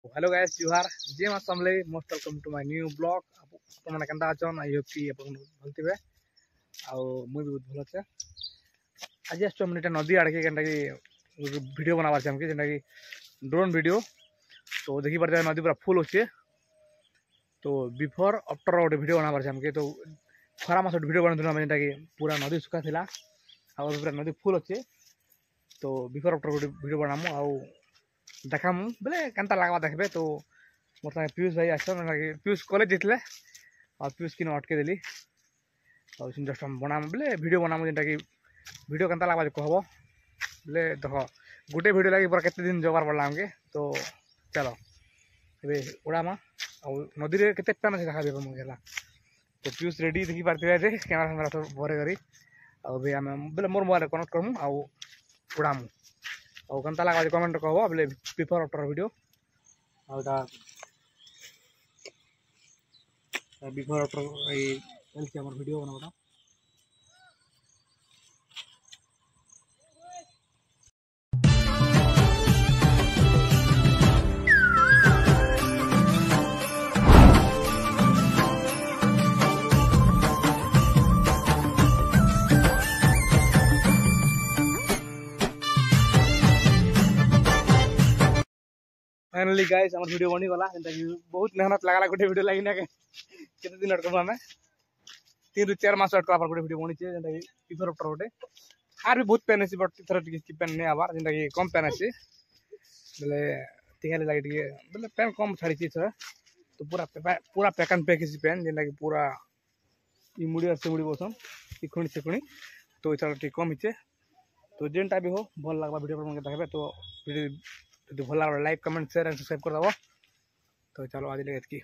hello guys जुहार जे मा समले most welcome to my new blog अपन माने केनता अछन आई होप कि अपन भलतिबे आ मुई भी बहुत भल अछि आज आस्तो हमने नदी आड़ के केनता कि वीडियो बनाबार छै हमके जेना कि ड्रोन वीडियो तो देखि परते नदी पूरा फुल होचे तो बिफोर आफ्टर ओडे वीडियो बनाबार छै हमके तो खरा मास वीडियो बनथु हम जेना कि पूरा नदी सुखा थिला आ पूरा नदी फुल होचे तो बिफोर आफ्टर ओडे वीडियो बनामु आ देखामु बोले केनता लागबा देखबे तो मोर संगे पीयूष भाई आछन पीयूष कॉलेज जितले और पीयूष किन अटके देली और जस्ट हम बनाम बोले वीडियो बनामु जेंटा कि वीडियो केनता लागबा कहबो बोले देखो गोटे वीडियो लागी पूरा केते दिन जगार पड़ला हमके तो चलो एबे उड़ामा और नदी रे केते पेन আছে देखा देबो मगेला तो पीयूष रेडी देखि पारते रे कैमरा सब भरे करी और बे हम बोले मोर मोबाइल कनेक्ट करमु और उड़ामु और केनता लागबा कमेंट कहबो बोले बिफोर आफ्टर वीडियो और बिफोर आफ्टर ए चलछि हमर वीडियो बनाबा फाइनली गाइस हमर वीडियो बनी गला जेंता कि बहुत मेहनत लागला गोटे वीडियो लागि ना के केते दिन अटकब हमें 3 रु 4 मास अटकला पर गोटे वीडियो बनी छै जेंता कि बिफोर आफ्टर गोटे आर भी बहुत पेन अछि बट थोड़ा टिके पेन नै आबार जेंता कि कम पेन अछि बोले तिहाले लागि टिके बोले पेन कम छाड़ी छी तो पूरा पैकन पैक अछि पेन जेंता कि पूरा ई मुड़ी और से मुड़ी बसन ई खुणी से खुणी तो इथर टिके कम हिचे तो जेंटा भी हो भल लागबा वीडियो पर मके देखबे तो वीडियो तो भल like comment share and subscribe कर दबो तो चलो आज ले की